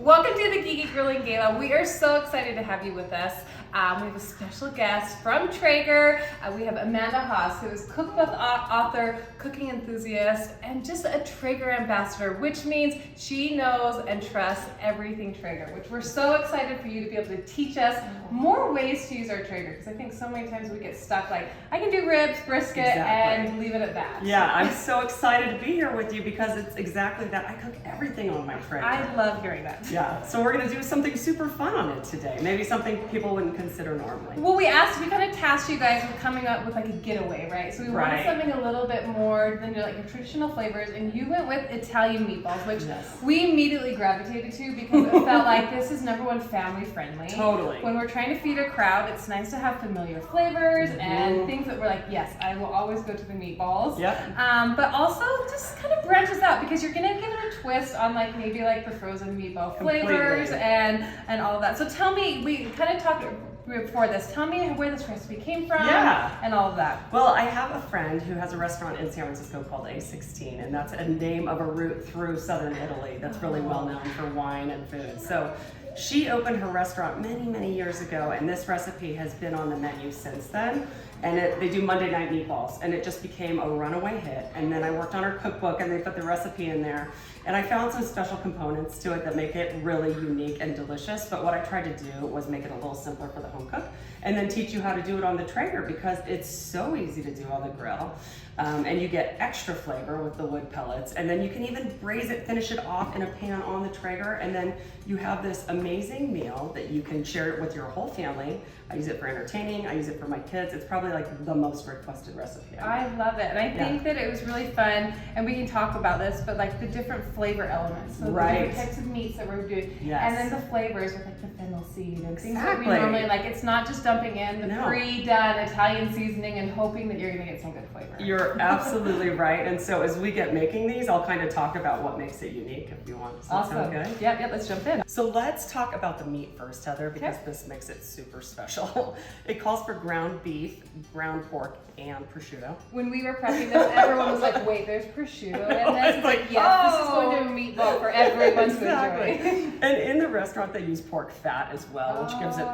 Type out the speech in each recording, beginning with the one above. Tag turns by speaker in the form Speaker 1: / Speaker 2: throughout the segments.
Speaker 1: Welcome to the Geeky Grilling Gala. We are so excited to have you with us. We have a special guest from Traeger. We have Amanda Haas, who is cookbook author, cooking enthusiast, and just a Traeger ambassador, which means she knows and trusts everything Traeger, which we're so excited for you to be able to teach us more ways to use our Traeger, because I think so many times we get stuck like, I can do ribs, brisket, and leave it at that.
Speaker 2: Yeah, I'm so excited to be here with you because it's exactly that. I cook everything on my Traeger.
Speaker 1: I love hearing that.
Speaker 2: Yeah, so we're going to do something super fun on it today. Maybe something people wouldn't consider normally.
Speaker 1: Well, we kind of tasked you guys with coming up with like a getaway, right? So we wanted something a little bit more than your traditional flavors, and you went with Italian meatballs, which we immediately gravitated to because it felt like this is #1 family friendly.
Speaker 2: Totally.
Speaker 1: When we're trying to feed a crowd, it's nice to have familiar flavors and things that we're like, yes, I will always go to the meatballs.
Speaker 2: Yeah.
Speaker 1: But also just kind of branches out because you're gonna give it a twist on like maybe like the frozen meatball flavors and all of that. So tell me, we kind of talked before this. Tell me where this recipe came from and all of that.
Speaker 2: Well, I have a friend who has a restaurant in San Francisco called A16, and that's a name of a route through southern Italy that's really well known for wine and food. So she opened her restaurant many years ago, and this recipe has been on the menu since then. And they do Monday night meatballs, and it just became a runaway hit. And then I worked on her cookbook, and they put the recipe in there. And I found some special components to it that make it really unique and delicious. But what I tried to do was make it a little simpler for the home cook, and then teach you how to do it on the Traeger because it's so easy to do on the grill. And you get extra flavor with the wood pellets. And then you can even braise it, finish it off in a pan on the Traeger. And then you have this amazing meal that you can share it with your whole family. I use it for entertaining. I use it for my kids. It's probably like the most requested recipe.
Speaker 1: I love it. And I think that it was really fun, and we can talk about this, but like the different flavor elements. So the different types of meats that we're doing. And then the flavors with like the fennel seed and things that we normally like. It's not just dumping in the pre-done Italian seasoning and hoping that you're gonna get some good flavor.
Speaker 2: You're absolutely right. And so as we get making these, I'll kind of talk about what makes it unique if you want. Does that sound good?
Speaker 1: Yeah, let's jump in.
Speaker 2: So let's talk about the meat first, Heather, because this makes it super special. It calls for ground beef, ground pork, and prosciutto. When
Speaker 1: we were prepping this, everyone was like, wait, there's prosciutto in this? It's like, yes, this is going to a meatball for everyone to enjoy.
Speaker 2: And in the restaurant, they use pork fat as well, which gives it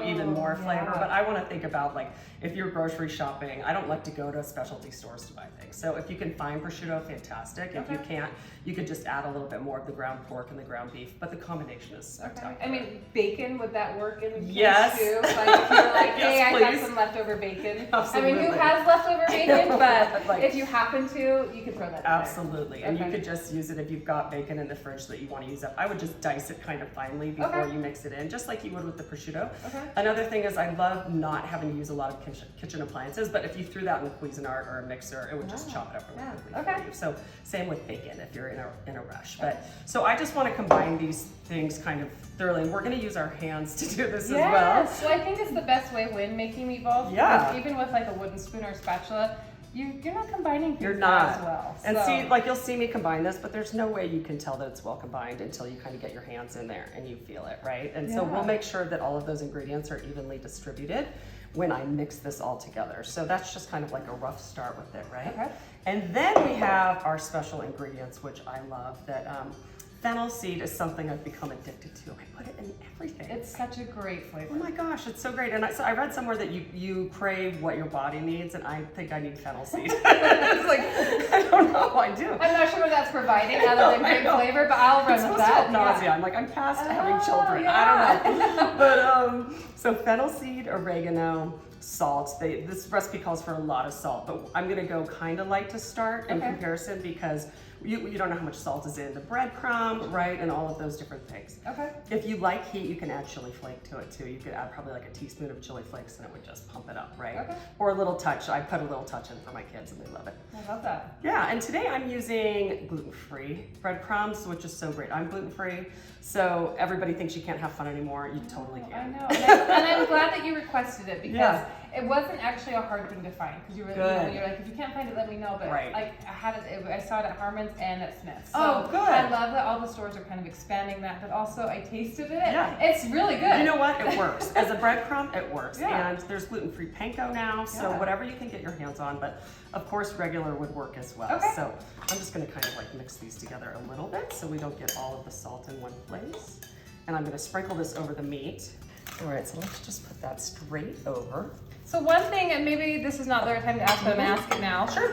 Speaker 2: even more flavor. But I want to think about like, if you're grocery shopping, I don't like to go to specialty stores to buy things. So if you can find prosciutto, fantastic. If you can't, you could just add a little bit more of the ground pork and the ground beef, but the combination is spectacular.
Speaker 1: I mean, bacon, would that work in the case too? Like if you're like, hey, I have some leftover bacon.
Speaker 2: Absolutely.
Speaker 1: I mean, who has leftover bacon? But like, if you happen to, you can throw that in
Speaker 2: Absolutely. And you could just use it if you've got bacon in the fridge that you want to use up. I would just dice it kind of finely before you mix it in, just like you would with the prosciutto. Another thing is I love not having to use a lot of kitchen appliances, but if you threw that in a Cuisinart or a mixer, it would just chop it up really quickly for you. So same with bacon if you're in a rush. But so I just want to combine these things kind of thoroughly. We're going to use our hands to do this as well.
Speaker 1: So I think it's the best way when making meatballs. Because even with like a wooden spoon or spatula, you're not combining things as well.
Speaker 2: And see, like you'll see me combine this, but there's no way you can tell that it's well combined until you kind of get your hands in there and you feel it, right? And so we'll make sure that all of those ingredients are evenly distributed when I mix this all together. So that's just kind of like a rough start with it, right? And then we have our special ingredients, which I love, that fennel seed is something I've become addicted to. I put it in everything.
Speaker 1: It's such a great flavor.
Speaker 2: Oh my gosh, it's so great. And I read somewhere that you crave what your body needs, and I think I need fennel seed. It's like, I don't know, I do.
Speaker 1: I'm not sure what that's providing other than great flavor, but I'll run with that.
Speaker 2: Nausea. I'm like, I'm past having children. I don't know. But so fennel seed, oregano, salt. This recipe calls for a lot of salt, but I'm gonna go kind of light to start in comparison because you don't know how much salt is in the breadcrumb, right? And all of those different things. If you like heat, you can add chili flake to it too. You could add probably like a teaspoon of chili flakes and it would just pump it up, right? Or a little touch. I put a little touch in for my kids and they love it.
Speaker 1: I love that.
Speaker 2: Yeah, and today I'm using gluten-free breadcrumbs, which is so great. I'm gluten-free, so everybody thinks you can't have fun anymore. You totally can.
Speaker 1: I know, and I'm glad that you requested it because it wasn't actually a hard thing to find because you were you're like, if you can't find it, let me know. But like I saw it at Harmon's and at Smith's. So
Speaker 2: good.
Speaker 1: I love that all the stores are kind of expanding that, but also I tasted it. It's really good.
Speaker 2: You know what? It works. As a breadcrumb, it works. And there's gluten-free panko now, so whatever you can get your hands on, but of course regular would work as well. So I'm just gonna kind of like mix these together a little bit so we don't get all of the salt in one place. and I'm gonna sprinkle this over the meat. All right, so let's just put that straight over.
Speaker 1: So one thing, and maybe this is not the right time to ask, but I'm gonna ask it now.
Speaker 2: Sure.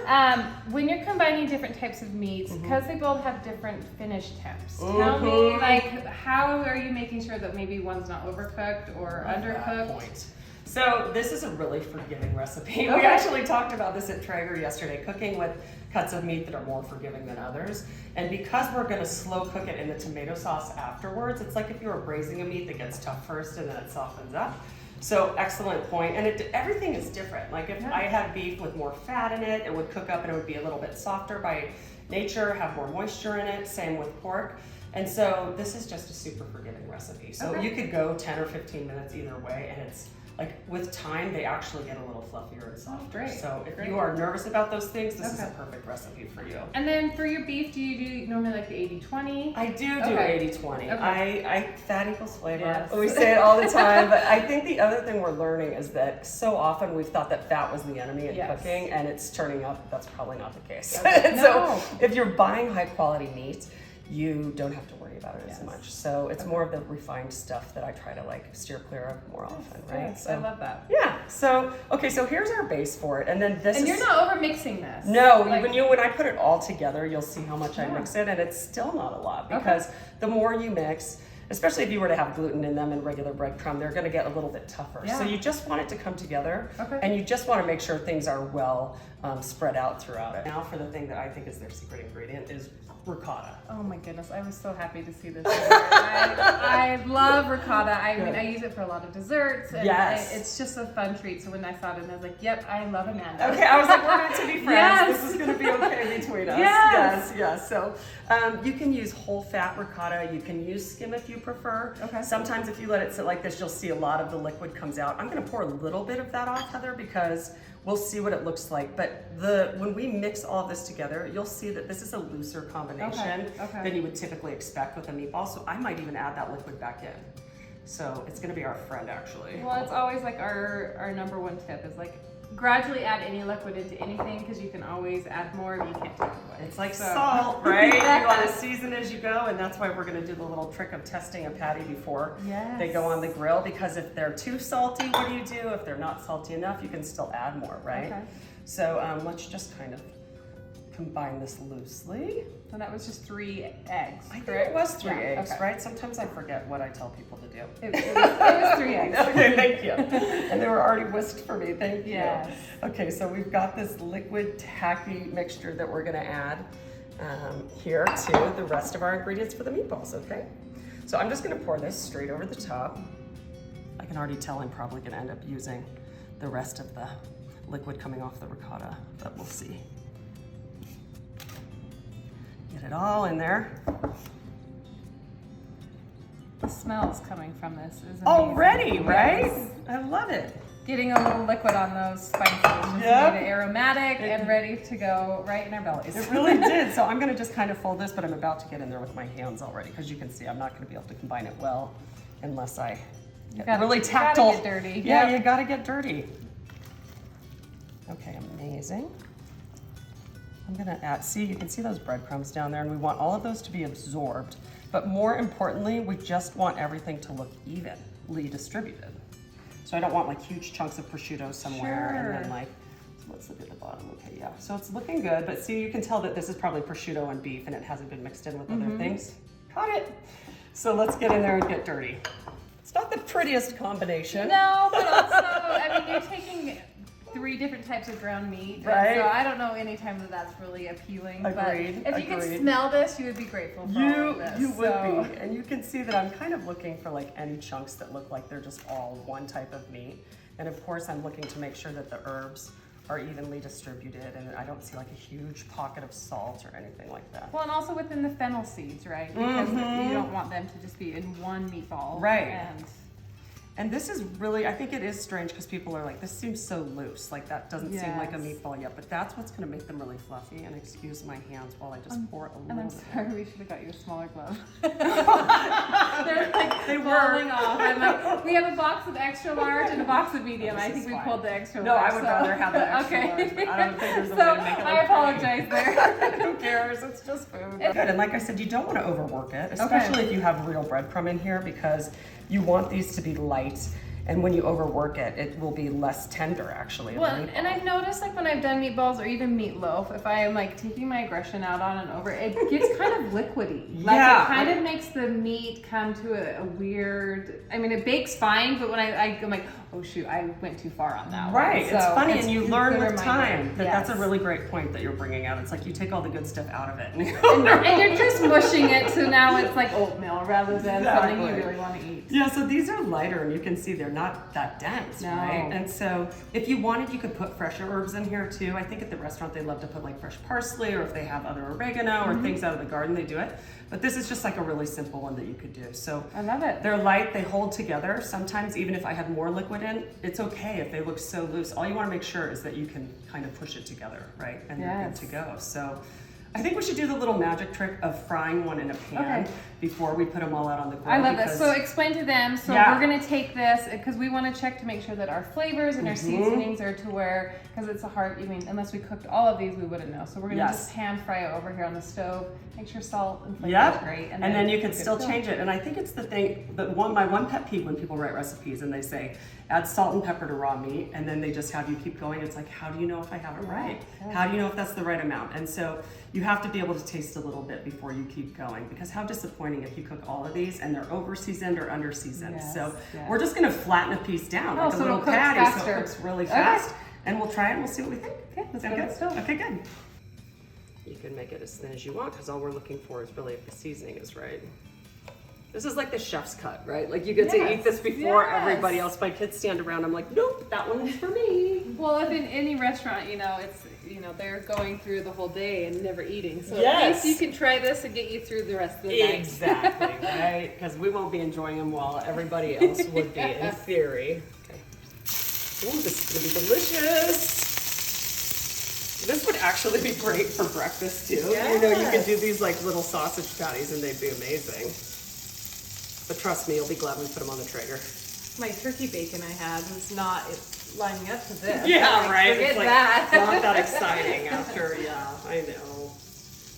Speaker 1: When you're combining different types of meats, because they both have different finish temps, tell me, like, how are you making sure that maybe one's not overcooked or undercooked?
Speaker 2: So this is a really forgiving recipe.
Speaker 1: Okay.
Speaker 2: We actually talked about this at Traeger yesterday, cooking with cuts of meat that are more forgiving than others. And because we're gonna slow cook it in the tomato sauce afterwards, it's like if you were braising a meat that gets tough first and then it softens up. So excellent point. And everything is different. Like if I had beef with more fat in it, it would cook up and it would be a little bit softer by nature, have more moisture in it, same with pork. And so this is just a super forgiving recipe. So you could go 10 or 15 minutes either way, and it's like with time, they actually get a little fluffier and softer.
Speaker 1: Great.
Speaker 2: So if you are nervous about those things, this is a perfect recipe for you.
Speaker 1: And then for your beef, do you do normally like the 80-20?
Speaker 2: I do 80-20. I fat equals flavor.
Speaker 1: Yes.
Speaker 2: We say it all the time, but I think the other thing we're learning is that so often we've thought that fat was the enemy in cooking, and it's turning out that's probably not the case. So if you're buying high quality meat, you don't have to worry about it as much. So it's more of the refined stuff that I try to like steer clear of more often, right?
Speaker 1: Yes, I love that.
Speaker 2: Yeah. So okay, so here's our base for it, and then this.
Speaker 1: And you're not over mixing this.
Speaker 2: No, like, when I put it all together, you'll see how much I mix it, and it's still not a lot because the more you mix, especially if you were to have gluten in them and regular breadcrumb, they're going to get a little bit tougher. So you just want it to come together, and you just want to make sure things are well spread out throughout it. Now for the thing that I think is their secret ingredient is ricotta.
Speaker 1: Oh my goodness, I was so happy to see this. I love ricotta. I mean, I use it for a lot of desserts, and it's just a fun treat. So when I saw it, and I was like, yep, I love Amanda.
Speaker 2: Okay, I was like, we're meant to be friends. This is going to be okay between us. Yes. So you can use whole fat ricotta. You can use skim if you prefer. Sometimes if you let it sit like this, you'll see a lot of the liquid comes out. I'm going to pour a little bit of that off, Heather, because we'll see what it looks like. But when we mix all of this together, you'll see that this is a looser combination than you would typically expect with a meatball. So I might even add that liquid back in. So it's gonna be our friend, actually.
Speaker 1: Well, it's always like our number one tip is like gradually add any liquid into anything, because you can always add more if you can't take it away.
Speaker 2: It's like salt, right? You want to season as you go, and that's why we're going to do the little trick of testing a patty before they go on the grill, because if they're too salty, what do? If they're not salty enough, you can still add more, right? So let's just kind of combine this loosely.
Speaker 1: And that was just 3 eggs.
Speaker 2: I think it was 3 eggs, right? Sometimes I forget what I tell people to do.
Speaker 1: It was 3 eggs.
Speaker 2: Okay, thank you. And they were already whisked for me, thank you. Okay, so we've got this liquid tacky mixture that we're gonna add here to the rest of our ingredients for the meatballs, okay? So I'm just gonna pour this straight over the top. I can already tell I'm probably gonna end up using the rest of the liquid coming off the ricotta, but we'll see. Get it all in there.
Speaker 1: The smells coming from this is amazing.
Speaker 2: Already, right? I love it.
Speaker 1: Getting a little liquid on those spices just made it aromatic and ready to go right in our bellies.
Speaker 2: It really did. So I'm going to just kind of fold this, but I'm about to get in there with my hands already, because you can see I'm not going to be able to combine it well unless I get really tactile.
Speaker 1: You gotta get dirty.
Speaker 2: Yeah, you got to get dirty. Okay, amazing. I'm gonna add, see, you can see those breadcrumbs down there, and we want all of those to be absorbed. But more importantly, we just want everything to look evenly distributed. So I don't want like huge chunks of prosciutto somewhere and then like, so let's look at the bottom. Okay, yeah. So it's looking good, but see, you can tell that this is probably prosciutto and beef, and it hasn't been mixed in with other things. Got it. So let's get in there and get dirty. It's not the prettiest combination.
Speaker 1: No, but also, I mean, you're taking 3 different types of ground meat.
Speaker 2: Right.
Speaker 1: So I don't know any time that's really appealing.
Speaker 2: Agreed.
Speaker 1: But if you could smell this, you would be grateful for all of this.
Speaker 2: You would be. And you can see that I'm kind of looking for like any chunks that look like they're just all one type of meat. And of course, I'm looking to make sure that the herbs are evenly distributed, and I don't see like a huge pocket of salt or anything like that.
Speaker 1: Well, and also within the fennel seeds, right? Because you don't want them to just be in one meatball.
Speaker 2: Right. And this is really, I think it is strange because people are like, this seems so loose. Like that doesn't seem like a
Speaker 1: Yes.
Speaker 2: meatball yet, but that's what's gonna make them really fluffy. And excuse my hands while I just pour a
Speaker 1: And
Speaker 2: little
Speaker 1: I'm
Speaker 2: bit.
Speaker 1: sorry, we should have got you a smaller glove.
Speaker 2: They
Speaker 1: Falling
Speaker 2: were.
Speaker 1: off. I'm like, we have a box of extra large and a box of medium. I
Speaker 2: This
Speaker 1: think
Speaker 2: is
Speaker 1: we
Speaker 2: fine.
Speaker 1: pulled the extra
Speaker 2: No,
Speaker 1: large.
Speaker 2: I would rather have the extra
Speaker 1: okay.
Speaker 2: large, but I don't think there's a
Speaker 1: So
Speaker 2: way to make it look
Speaker 1: I apologize there.
Speaker 2: Who cares? It's just food. Good. And like I said, you don't want to overwork it, especially if you have real breadcrumb in here, because you want these to be light. And when you overwork it, it will be less tender, actually.
Speaker 1: Well, and I've noticed, like, when I've done meatballs or even meatloaf, if I am, like, taking my aggression out on and over, it gets kind of liquidy. Like,
Speaker 2: Yeah.
Speaker 1: it kind of makes the meat come to a weird, I mean, it bakes fine, but when I'm like, oh, shoot, I went too far on that
Speaker 2: Right,
Speaker 1: one.
Speaker 2: it's
Speaker 1: So
Speaker 2: funny, and you
Speaker 1: a
Speaker 2: learn
Speaker 1: good
Speaker 2: with
Speaker 1: reminder.
Speaker 2: time that that's a
Speaker 1: Yes.
Speaker 2: really great point that you're bringing out. It's like you take all the good stuff out of it. And
Speaker 1: And you're just mushing it, so now it's like oatmeal rather than something you
Speaker 2: Exactly.
Speaker 1: really want to eat.
Speaker 2: Yeah, so these are lighter, and you can see they're not that dense,
Speaker 1: No.
Speaker 2: right? And so if you wanted, you could put fresher herbs in here too. I think at the restaurant they love to put like fresh parsley, or if they have other oregano or things out of the garden, they do it. But this is just like a really simple one that you could do. So
Speaker 1: I love it.
Speaker 2: they're light, they hold together. Sometimes even if I had more liquid in, it's okay if they look so loose. All you want to make sure is that you can kind of push it together, right? And you're good
Speaker 1: Yes.
Speaker 2: to go. So I think we should do the little magic trick of frying one in a pan
Speaker 1: Okay.
Speaker 2: before we put them all out on the grill.
Speaker 1: I love this.
Speaker 2: because-
Speaker 1: So explain to them. So
Speaker 2: Yeah.
Speaker 1: we're gonna take this because we want to check to make sure that our flavors and our seasonings are to where, because it's a hard. I mean, unless we cooked all of these, we wouldn't know. So we're gonna
Speaker 2: Yes.
Speaker 1: just pan fry it over here on the stove. Make sure salt and flavor
Speaker 2: Yep.
Speaker 1: is great,
Speaker 2: And then you can
Speaker 1: we're
Speaker 2: still
Speaker 1: good to go.
Speaker 2: change it. And I think it's the thing that my one pet peeve when people write recipes and they say, add salt and pepper to raw meat, and then they just have you keep going. It's like, how do you know if I have it right?
Speaker 1: Yeah.
Speaker 2: How do you know if that's the right amount? And so you have to be able to taste a little bit before you keep going, because how disappointing if you cook all of these and they're over seasoned or under seasoned.
Speaker 1: Yes,
Speaker 2: so
Speaker 1: yes.
Speaker 2: we're just gonna flatten a piece down
Speaker 1: Oh,
Speaker 2: like a
Speaker 1: so
Speaker 2: little
Speaker 1: it'll cook
Speaker 2: patty, so
Speaker 1: faster.
Speaker 2: it cooks really
Speaker 1: Okay.
Speaker 2: fast. And we'll try it and we'll see what we think.
Speaker 1: Okay, let's
Speaker 2: Sound
Speaker 1: go to
Speaker 2: good?
Speaker 1: the stove.
Speaker 2: Okay, good. You can make it as thin as you want, because all we're looking for is really if the seasoning is right. This is like the chef's cut, right? Like you get to eat this before
Speaker 1: yes.
Speaker 2: everybody else. My kids stand around, I'm like, nope, that one's for me.
Speaker 1: Well, if in any restaurant, it's they're going through the whole day and never eating, so at
Speaker 2: Yes.
Speaker 1: least you can try this and get you through the rest of the night.
Speaker 2: Exactly, right? Because we won't be enjoying them while everybody else would be, in theory. Okay. Ooh, this is gonna be delicious. This would actually be great for breakfast too. You know, you can do these like little sausage patties and they'd be amazing. But trust me, you'll be glad we put them on the Traeger.
Speaker 1: My turkey bacon I had was not lining up to this.
Speaker 2: Yeah,
Speaker 1: Like,
Speaker 2: right.
Speaker 1: Forget
Speaker 2: It's like
Speaker 1: that.
Speaker 2: not that exciting after. Yeah, I know.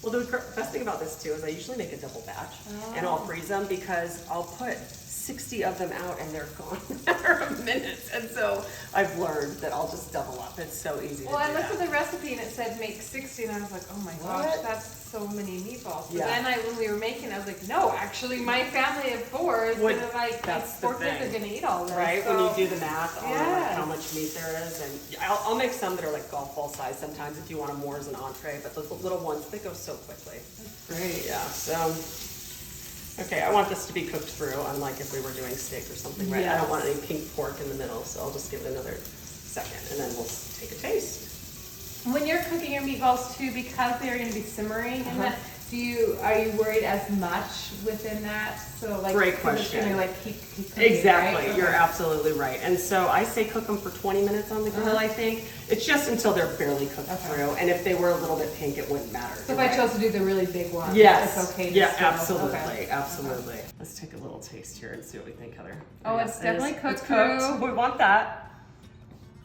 Speaker 2: Well, the best thing about this too is I usually make a double batch, and I'll freeze them because I'll put 60 of them out and they're gone in a matter of minutes. And so I've learned that I'll just double up. It's so easy
Speaker 1: Well,
Speaker 2: to
Speaker 1: I
Speaker 2: do
Speaker 1: looked
Speaker 2: that.
Speaker 1: at the recipe and it said make 60, and I was like, oh my gosh,
Speaker 2: What?
Speaker 1: that's so many meatballs. But
Speaker 2: Yeah.
Speaker 1: then when we were making, I was like, no, actually, my family of 4 is
Speaker 2: Would-
Speaker 1: gonna like
Speaker 2: that's the
Speaker 1: 4 kids
Speaker 2: thing.
Speaker 1: are gonna eat all this.
Speaker 2: Right,
Speaker 1: So,
Speaker 2: when you do the math on like
Speaker 1: Yes.
Speaker 2: how much meat there is, and I'll make some that are like golf ball size sometimes if you want them more as an entree, but those little ones, they go so quickly.
Speaker 1: Great.
Speaker 2: Yeah, so, okay, I want this to be cooked through, unlike if we were doing steak or something, right? I don't want any pink pork in the middle, so I'll just give it another second, and then we'll take a taste.
Speaker 1: When you're cooking your meatballs too, because they're gonna be simmering in that, are you worried as much within that? So like,
Speaker 2: Great
Speaker 1: 'cause it's
Speaker 2: question.
Speaker 1: gonna like keep cooking,
Speaker 2: Exactly,
Speaker 1: right?
Speaker 2: you're
Speaker 1: Okay.
Speaker 2: absolutely right. And so I say cook them for 20 minutes on the grill, I think. It's just until they're barely cooked through, and if they were a little bit pink, it wouldn't matter.
Speaker 1: So if I chose to do the really big one,
Speaker 2: Yes.
Speaker 1: it's okay. to
Speaker 2: Yeah,
Speaker 1: still-
Speaker 2: absolutely,
Speaker 1: okay.
Speaker 2: absolutely. Let's take a little taste here and see what we think, Heather.
Speaker 1: Oh,
Speaker 2: Yes,
Speaker 1: it's
Speaker 2: it
Speaker 1: definitely
Speaker 2: is.
Speaker 1: cooked
Speaker 2: It's cooked.
Speaker 1: through.
Speaker 2: We want that.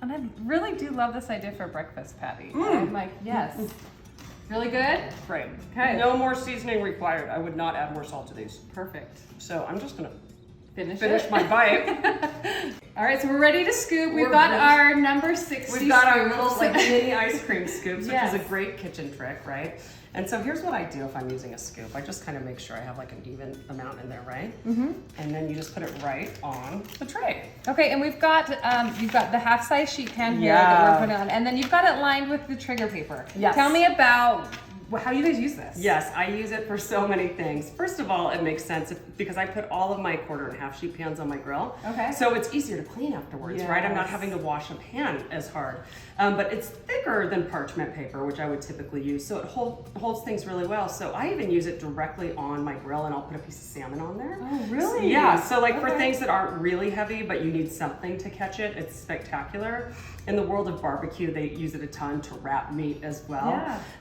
Speaker 1: And I really do love this idea for a breakfast patty.
Speaker 2: Mm.
Speaker 1: I'm like, yes. Really good?
Speaker 2: Right.
Speaker 1: Okay.
Speaker 2: No more seasoning required. I would not add more salt to these.
Speaker 1: Perfect.
Speaker 2: So I'm just gonna
Speaker 1: Finish
Speaker 2: finish
Speaker 1: it.
Speaker 2: my bite.
Speaker 1: All right, so we're ready to scoop. We've
Speaker 2: We're
Speaker 1: got
Speaker 2: ready.
Speaker 1: our number 60
Speaker 2: We've got our
Speaker 1: scoops.
Speaker 2: little like mini ice cream scoops, which
Speaker 1: Yes.
Speaker 2: is a great kitchen trick, right? And so here's what I do if I'm using a scoop. I just kind of make sure I have like an even amount in there, right? Mm-hmm. And then you just put it right on the tray.
Speaker 1: Okay, and you've got the half-size sheet pan here
Speaker 2: Yeah.
Speaker 1: that we're putting on, and then you've got it lined with the trigger paper.
Speaker 2: Yes.
Speaker 1: Tell me about Well, how do you guys use this?
Speaker 2: Yes, I use it for so many things. First of all, it makes sense because I put all of my 1/4 sheet pans on my grill.
Speaker 1: Okay.
Speaker 2: So it's easier to clean afterwards, right? I'm not having to wash a pan as hard. But it's thicker than parchment paper, which I would typically use. So it holds things really well. So I even use it directly on my grill, and I'll put a piece of salmon on there.
Speaker 1: Oh, really?
Speaker 2: Yeah, so like for things that aren't really heavy, but you need something to catch it, it's spectacular. In the world of barbecue, they use it a ton to wrap meat as well.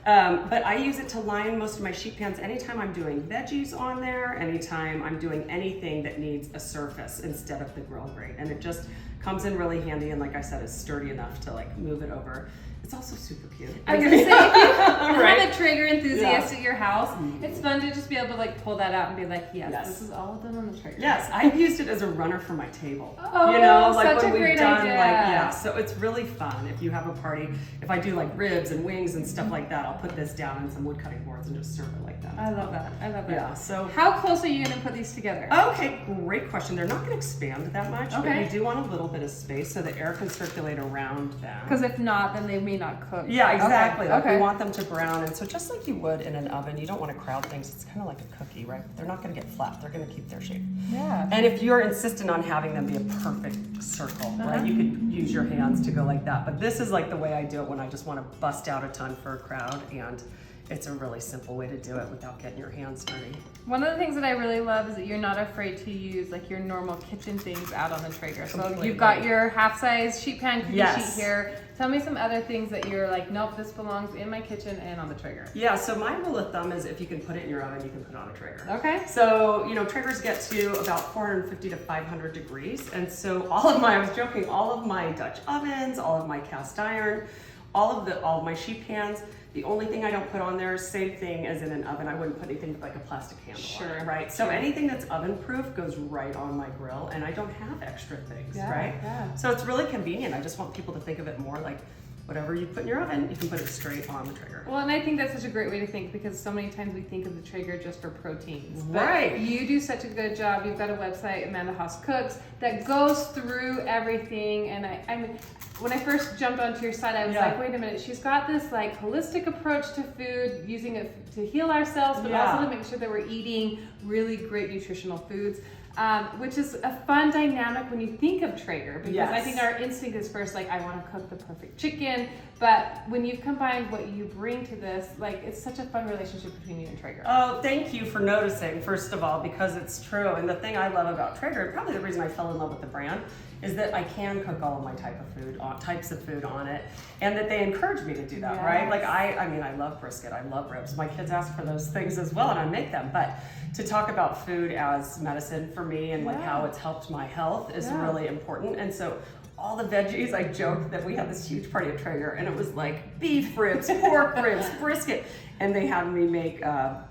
Speaker 1: Yeah.
Speaker 2: But I use it to line most of my sheet pans anytime I'm doing veggies on there, anytime I'm doing anything that needs a surface instead of the grill grate. And it just comes in really handy, and like I said, it's sturdy enough to like move it over. It's also super cute.
Speaker 1: I was gonna say, if you
Speaker 2: Right?
Speaker 1: have a Traeger enthusiast at your house, it's fun to just be able to like pull that out and be like, yes. This is all done on the Traeger.
Speaker 2: Yes, I've used it as a runner for my table.
Speaker 1: Oh,
Speaker 2: you know, like
Speaker 1: such
Speaker 2: when
Speaker 1: a
Speaker 2: we've
Speaker 1: great
Speaker 2: done
Speaker 1: idea.
Speaker 2: like, yeah, so it's really fun if you have a party. If I do like ribs and wings and stuff like that, I'll put this down on some wood cutting boards and just serve it like that.
Speaker 1: I love that. I love that.
Speaker 2: Yeah, so
Speaker 1: how close are you gonna put these together?
Speaker 2: okay, great question. They're not gonna expand that much, but you do want a little bit of space so the air can circulate around them.
Speaker 1: Because if not, then they may not cook.
Speaker 2: Yeah, exactly.
Speaker 1: Okay.
Speaker 2: Like we want them to brown, and so just like you would in an oven, you don't want to crowd things. It's kind of like a cookie, right? They're not going to get flat. They're going to keep their shape.
Speaker 1: Yeah.
Speaker 2: And if you're insistent on having them be a perfect circle, right? You could use your hands to go like that. But this is like the way I do it when I just want to bust out a ton for a crowd, and it's a really simple way to do it without getting your hands dirty.
Speaker 1: One of the things that I really love is that you're not afraid to use like your normal kitchen things out on the Traeger. So
Speaker 2: Completely.
Speaker 1: you've got your half-size sheet pan cookie
Speaker 2: Yes.
Speaker 1: sheet here. Tell me some other things that you're like, nope, this belongs in my kitchen and on the Traeger.
Speaker 2: Yeah, so my rule of thumb is if you can put it in your oven, you can put it on a Traeger.
Speaker 1: Okay.
Speaker 2: So, you know, Traegers get to about 450 to 500 degrees. And so I was joking, all of my Dutch ovens, all of my cast iron, all of my sheet pans, the only thing I don't put on there, same thing as in an oven. I wouldn't put anything like a plastic handle on it, right? So anything that's oven proof goes right on my grill, and I don't have extra things, right?
Speaker 1: Yeah.
Speaker 2: So it's really convenient. I just want people to think of it more like whatever you put in your oven, you can put it straight on the Traeger.
Speaker 1: Well, and I think that's such a great way to think because so many times we think of the Traeger just for proteins.
Speaker 2: Right.
Speaker 1: But you do such a good job. You've got a website, Amanda Haas Cooks, that goes through everything. And I mean, when I first jumped onto your site, I was like, wait a minute, she's got this like holistic approach to food, using it to heal ourselves, but also to make sure that we're eating really great nutritional foods. Which is a fun dynamic when you think of Traeger, because I think our instinct is first like, I want to cook the perfect chicken, but when you've combined what you bring to this, like it's such a fun relationship between you and Traeger.
Speaker 2: Oh, thank you for noticing, first of all, because it's true. And the thing I love about Traeger, probably the reason I fell in love with the brand, is that I can cook all of my types of food on it, and that they encourage me to do that, right? Like I mean, I love brisket, I love ribs. My kids ask for those things as well, and I make them. But to talk about food as medicine for me and like how it's helped my health is really important. And so all the veggies, I joked that we had this huge party at Traeger, and it was like beef ribs, pork ribs, brisket. And they had me make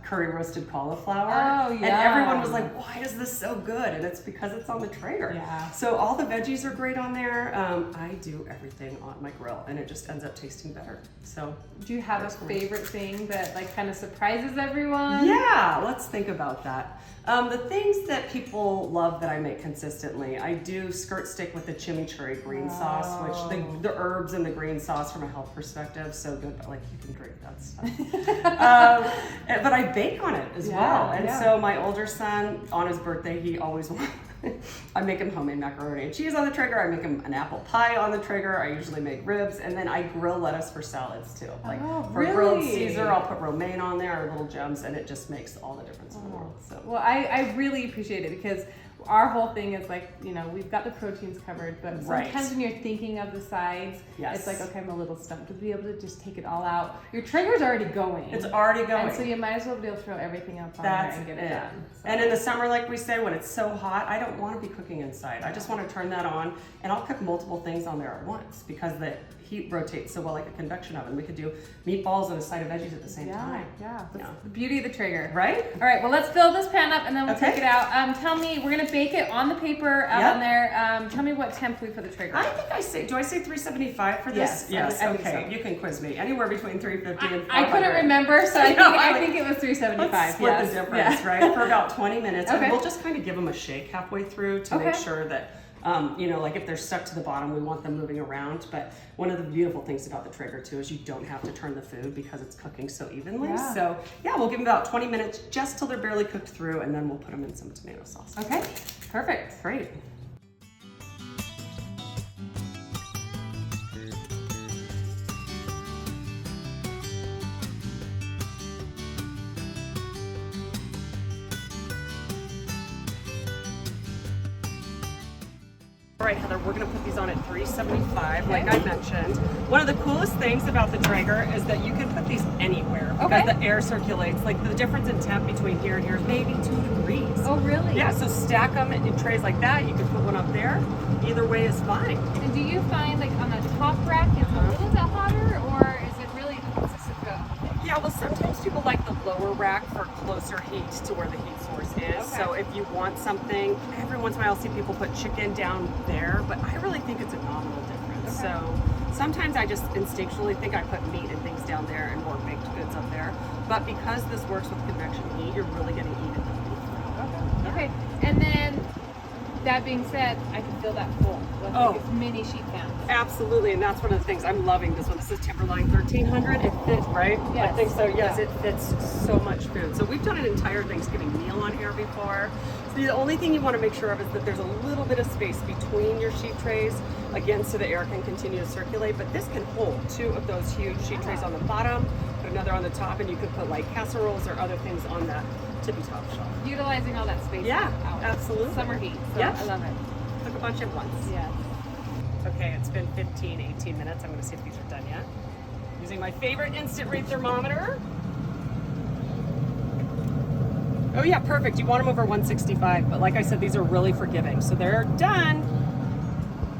Speaker 2: curry roasted cauliflower. Oh, yeah. And everyone was like, why is this so good? And it's because it's on the Traeger. Yeah. So all the veggies are great on there. I do everything on my grill, and it just ends up tasting better. So
Speaker 1: do you have a favorite thing that like kind of surprises everyone?
Speaker 2: Yeah, let's think about that. The things that people love that I make consistently, I do skirt stick with the chimichurri green sauce, which the herbs and the green sauce from a health perspective, so good, but like you can drink that stuff. But I bake on it as well. And so my older son, on his birthday, he always wants, I make him homemade macaroni and cheese on the Traeger. I make him an apple pie on the Traeger. I usually make ribs, and then I grill lettuce for salads too. Like for grilled Caesar, I'll put romaine on there or little gems, and it just makes all the difference in the world. So
Speaker 1: well, I really appreciate it because our whole thing is like, you know, we've got the proteins covered, but sometimes when you're thinking of the sides, it's like, okay, I'm a little stumped to be able to just take it all out. Your Traeger's already going.
Speaker 2: It's already going.
Speaker 1: And so you might as well be able to throw everything else on there and get it done. So.
Speaker 2: And in the summer, like we say, when it's so hot, I don't want to be cooking inside. I just want to turn that on, and I'll cook multiple things on there at once because the heat rotates so well, like a convection oven. We could do meatballs and a side of veggies at the same time.
Speaker 1: Yeah, that's the beauty of the Traeger.
Speaker 2: Right?
Speaker 1: All right, well, let's fill this pan up and then we'll take it out. Tell me, we're going to bake it on the paper out on there. Tell me what temp we put the Traeger on.
Speaker 2: I think do I say 375 for this? Yes.
Speaker 1: I
Speaker 2: okay.
Speaker 1: think so.
Speaker 2: You can quiz me. Anywhere between 350 and 400.
Speaker 1: I couldn't remember, so I think it was 375.
Speaker 2: Let's split the difference, right? For about 20 minutes.
Speaker 1: Okay.
Speaker 2: And we'll just kind of give them a shake halfway through to make sure that You know, like if they're stuck to the bottom, we want them moving around. But one of the beautiful things about the Traeger too is you don't have to turn the food because it's cooking so evenly.
Speaker 1: Yeah.
Speaker 2: So yeah, we'll give them about 20 minutes just till they're barely cooked through, and then we'll put them in some tomato sauce.
Speaker 1: Okay, perfect.
Speaker 2: Great. All right, Heather, we're gonna put these on at 375, like I mentioned. One of the coolest things about the Traeger is that you can put these anywhere because the air circulates. Like the difference in temp between here and here is maybe 2 degrees.
Speaker 1: Oh, really?
Speaker 2: Yeah, so stack them in trays like that. You can put one up there. Either way is fine.
Speaker 1: And do you find like on the top rack it's a little bit hotter, or is it really consistent throughout the thing?
Speaker 2: Yeah, well, sometimes people like the lower rack for closer heat to where the heat source is.
Speaker 1: Okay.
Speaker 2: So if you want something, every once in a while I'll see people put chicken down there, but I really think it's a nominal difference.
Speaker 1: Okay.
Speaker 2: So sometimes I just instinctually think I put meat and things down there and more baked goods up there. But because this works with convection heat, you're really going to eat it.
Speaker 1: Okay. And then that being said, I can fill that full with like mini sheet pans.
Speaker 2: Absolutely, and that's one of the things I'm loving this one. This is Timberline 1300. It fits, right?
Speaker 1: Yes.
Speaker 2: I think so. Yes,
Speaker 1: Yeah.
Speaker 2: it fits so much food. So we've done an entire Thanksgiving meal on here before. So the only thing you want to make sure of is that there's a little bit of space between your sheet trays, again, so the air can continue to circulate. But this can hold 2 of those huge sheet trays on the bottom, put another on the top, and you could put like casseroles or other things on that tippy top shelf.
Speaker 1: Utilizing all that space.
Speaker 2: Yeah,
Speaker 1: out.
Speaker 2: absolutely.
Speaker 1: Summer heat. So
Speaker 2: Yep.
Speaker 1: I love it.
Speaker 2: Cook a bunch at once.
Speaker 1: Yeah.
Speaker 2: Okay, it's been 15, 18 minutes. I'm gonna see if these are done yet. Using my favorite instant read thermometer. Oh yeah, perfect. You want them over 165, but like I said, these are really forgiving. So they're done.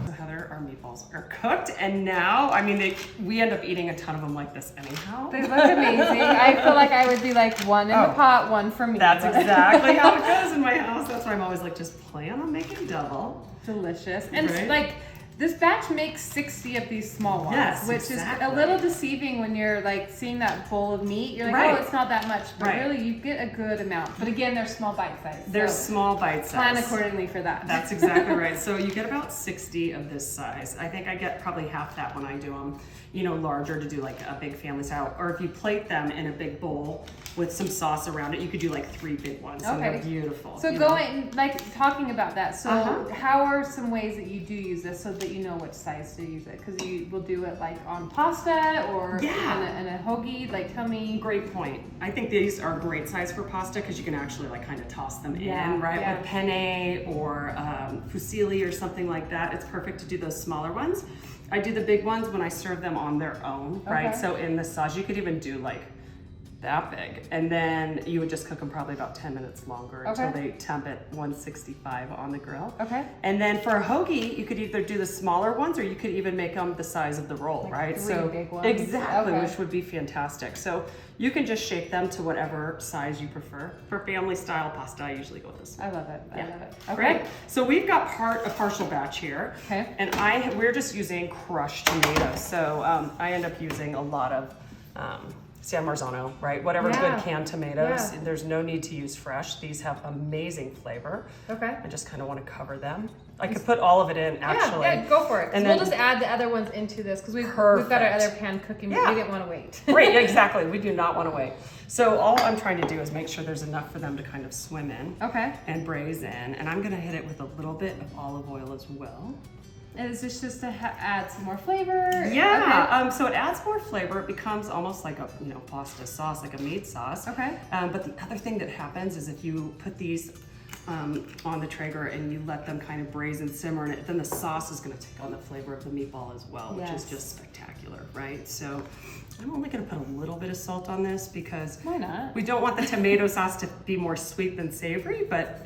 Speaker 2: So Heather, our meatballs are cooked, and now, I mean, we end up eating a ton of them like this anyhow.
Speaker 1: They look amazing. I feel like I would be like one in the pot, one for me.
Speaker 2: That's exactly how it goes in my house. That's why I'm always like, just plan on making double.
Speaker 1: Delicious. And
Speaker 2: Right?
Speaker 1: like, this batch makes 60 of these small ones,
Speaker 2: Yes,
Speaker 1: which
Speaker 2: exactly.
Speaker 1: is a little deceiving when you're like seeing that bowl of meat. You're like,
Speaker 2: Right.
Speaker 1: oh, it's not that much, but
Speaker 2: Right.
Speaker 1: really you get a good amount. But again, they're small bite size.
Speaker 2: They're
Speaker 1: so
Speaker 2: small bite size.
Speaker 1: plan accordingly for that.
Speaker 2: That's exactly right. So you get about 60 of this size. I think I get probably half that when I do them, you know, larger to do like a big family style. Or if you plate them in a big bowl with some sauce around it, you could do like 3 big ones. So they're beautiful.
Speaker 1: So
Speaker 2: you know?
Speaker 1: going, like talking about that, so
Speaker 2: Uh-huh.
Speaker 1: how are some ways that you do use this so that you know which size to use it? Because you will do it like on pasta or
Speaker 2: Yeah.
Speaker 1: in a hoagie, like tell me.
Speaker 2: Great point. I think these are great size for pasta because you can actually like kind of toss them
Speaker 1: Yeah,
Speaker 2: in, right?
Speaker 1: yeah.
Speaker 2: With penne or fusilli or something like that. It's perfect to do those smaller ones. I do the big ones when I serve them on their own, right?
Speaker 1: Okay.
Speaker 2: So in the sauce, you could even do like that big. And then you would just cook them probably about 10 minutes longer until
Speaker 1: Okay.
Speaker 2: they temp at 165 on the grill.
Speaker 1: Okay.
Speaker 2: And then for a hoagie, you could either do the smaller ones or you could even make them the size of the roll,
Speaker 1: Like
Speaker 2: right?
Speaker 1: 3
Speaker 2: So
Speaker 1: big ones.
Speaker 2: exactly,
Speaker 1: Okay.
Speaker 2: which would be fantastic. So you can just shape them to whatever size you prefer. For family style pasta, I usually go with this.
Speaker 1: I love it. I
Speaker 2: Yeah.
Speaker 1: love it. Okay.
Speaker 2: Great. So we've got a partial batch here.
Speaker 1: Okay.
Speaker 2: And we're just using crushed tomatoes. So I end up using a lot of San Marzano, right? Whatever
Speaker 1: Yeah.
Speaker 2: good canned tomatoes.
Speaker 1: Yeah.
Speaker 2: There's no need to use fresh. These have amazing flavor.
Speaker 1: Okay.
Speaker 2: I just kind of want to cover them. I could put all of it in actually.
Speaker 1: Yeah, go for it. 'Cause
Speaker 2: And
Speaker 1: we'll
Speaker 2: then-
Speaker 1: just add the other ones into this because we've got our
Speaker 2: Perfect.
Speaker 1: other pan cooking, but
Speaker 2: Yeah.
Speaker 1: we didn't want to wait.
Speaker 2: Right, exactly. We do not want to wait. So all I'm trying to do is make sure there's enough for them to kind of swim in
Speaker 1: Okay.
Speaker 2: and braise in. And I'm going to hit it with a little bit of olive oil as well.
Speaker 1: And is this just to add some more flavor?
Speaker 2: Yeah, so it adds more flavor. It becomes almost like a pasta sauce, like a meat sauce.
Speaker 1: Okay.
Speaker 2: But the other thing that happens is if you put these on the Traeger and you let them kind of braise and simmer in it, then the sauce is going to take on the flavor of the meatball as well, which is
Speaker 1: Yes.
Speaker 2: just spectacular, right? So I'm only going to put a little bit of salt on this because
Speaker 1: Why not?
Speaker 2: we don't want the tomato sauce to be more sweet than savory, but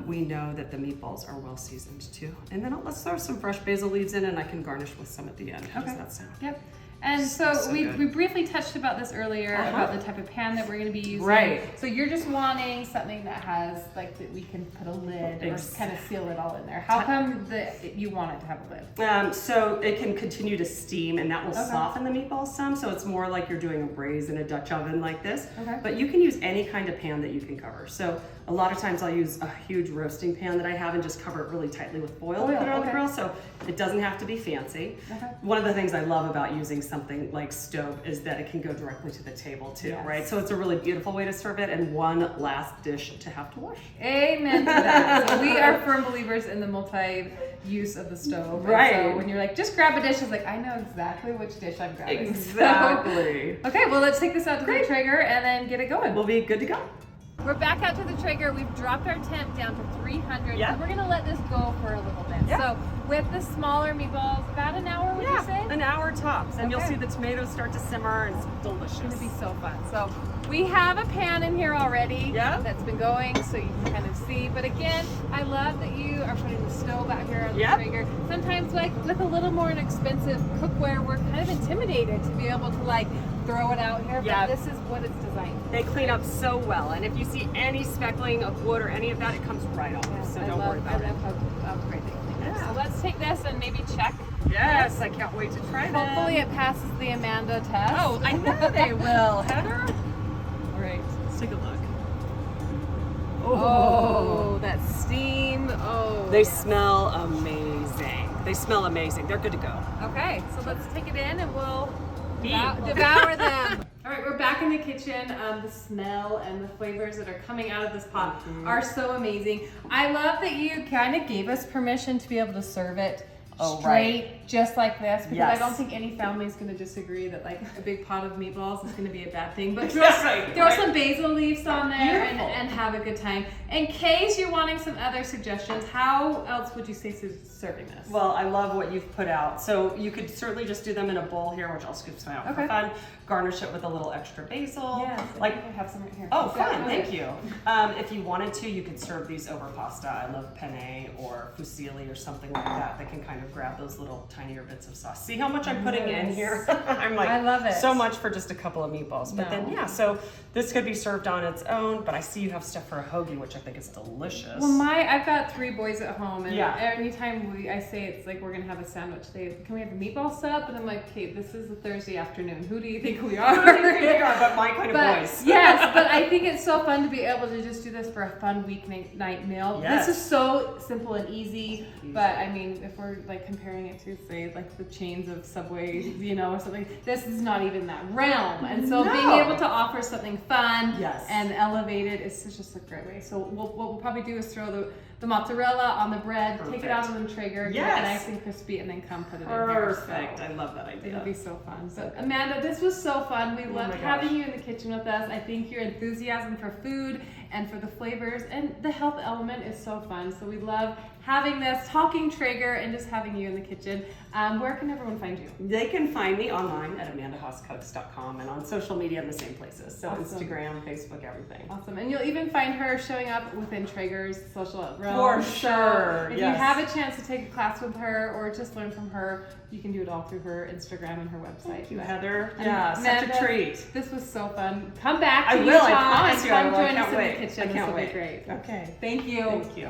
Speaker 2: we know that the meatballs are well seasoned too. And then let's throw some fresh basil leaves in and I can garnish with some at the end. How does that sound?
Speaker 1: Yep. And so we
Speaker 2: good.
Speaker 1: briefly touched about this earlier, about the type of pan that we're going to be using.
Speaker 2: Right.
Speaker 1: So you're just wanting something that has, like, that we can put a lid or kind of seal it all in there. How come that you want it to have a lid?
Speaker 2: So it can continue to steam, and that will soften the meatballs some. So it's more like you're doing a braise in a Dutch oven like this.
Speaker 1: Okay.
Speaker 2: But you can use any kind of pan that you can cover. So a lot of times I'll use a huge roasting pan that I have and just cover it really tightly with foil and put it on the grill. So it doesn't have to be fancy. One of the things I love about using something like Staub is that it can go directly to the table too, right? So it's a really beautiful way to serve it, and one last dish to have to wash.
Speaker 1: Amen to that. So we are firm believers in the multi-use of the stove.
Speaker 2: Right.
Speaker 1: And so when you're like, just grab a dish, it's like, I know exactly which dish I'm grabbing.
Speaker 2: Exactly.
Speaker 1: So, okay, well, let's take this out to the Traeger and then get it going.
Speaker 2: We'll be good to go.
Speaker 1: We're back out to the Traeger. We've dropped our temp down to 300.
Speaker 2: Yeah.
Speaker 1: And we're going to let this go for a little bit.
Speaker 2: Yeah.
Speaker 1: So with the smaller meatballs, about an hour, would you say?
Speaker 2: An hour tops. And you'll see the tomatoes start to simmer, and it's delicious.
Speaker 1: It's going to be so fun. So we have a pan in here already that's been going, so you can kind of see. But again, I love that you are putting the stove out here on the Traeger. Sometimes, like with a little more inexpensive cookware, we're kind of intimidated to be able to like throw it out here. But this is what it's designed for.
Speaker 2: They clean up so well, and if you see any speckling of wood or any of that, it comes right off. So don't worry about it.
Speaker 1: I love how great they clean it. So let's take this and maybe check.
Speaker 2: Yes, I can't wait to try them.
Speaker 1: Hopefully it passes the Amanda test.
Speaker 2: Oh, I know they will, Heather.
Speaker 1: All right,
Speaker 2: Let's take a look.
Speaker 1: Oh, that steam. Oh.
Speaker 2: They smell amazing. They smell amazing. They're good to go.
Speaker 1: Okay, so let's take it in and we'll devour them. All right, we're back in the kitchen. The smell and the flavors that are coming out of this pot are so amazing. I love that you kind of gave us permission to be able to serve it straight, just like this, because I don't think any family is going to disagree that like a big pot of meatballs is going to be a bad thing. But throw some basil leaves on there and have a good time. In case you're wanting some other suggestions, how else would you say serving this?
Speaker 2: Well, I love what you've put out. So you could certainly just do them in a bowl here, which I'll scoop some out for fun. Garnish it with a little extra basil.
Speaker 1: Yes,
Speaker 2: like
Speaker 1: I have some right here.
Speaker 2: Oh, fun! Thank you. If you wanted to, you could serve these over pasta. I love penne or fusilli or something like that. That can kind of grab those little tinier bits of sauce. See how much I'm putting in here? I'm like,
Speaker 1: I love it.
Speaker 2: So much for just a couple of meatballs. But then, so this could be served on its own. But I see you have stuff for a hoagie, which I think is delicious.
Speaker 1: Well, I've got 3 boys at home, and anytime I say it's like we're gonna have a sandwich, can we have a meatball sub? And I'm like, okay, this is a Thursday afternoon. Who do you think we are?
Speaker 2: But my kind of boys.
Speaker 1: Yes, but I think it's so fun to be able to just do this for a fun weeknight meal.
Speaker 2: Yes.
Speaker 1: This is so simple and easy. But I mean, if we're like comparing it to say like the chains of Subway, or something, this is not even that realm. And so being able to offer something fun and elevated is just a great way. So what we'll probably do is throw the mozzarella on the bread, take it out on the Traeger, get it nice and crispy, and then come put it in here.
Speaker 2: Perfect. I love that idea.
Speaker 1: It'll be so fun. So Amanda, this was so fun. We loved having you in the kitchen with us. I think your enthusiasm for food and for the flavors and the health element is so fun. So we love having this, talking Traeger, and just having you in the kitchen. Where can everyone find you?
Speaker 2: They can find me online at amandahaascooks.com and on social media in the same places. So Instagram, Facebook, everything.
Speaker 1: Awesome. And you'll even find her showing up within Traeger's social realm.
Speaker 2: For sure.
Speaker 1: So if you have a chance to take a class with her or just learn from her, you can do it all through her Instagram and her website.
Speaker 2: Thank you, Heather. Yeah, such a treat.
Speaker 1: This was so fun. Come back to
Speaker 2: I will,
Speaker 1: Utah
Speaker 2: I promise
Speaker 1: and
Speaker 2: you I
Speaker 1: come
Speaker 2: will.
Speaker 1: join
Speaker 2: I
Speaker 1: us
Speaker 2: can't
Speaker 1: in
Speaker 2: wait.
Speaker 1: the kitchen.
Speaker 2: I can't
Speaker 1: This will
Speaker 2: wait.
Speaker 1: be great.
Speaker 2: Okay.
Speaker 1: Thank you.
Speaker 2: Thank you.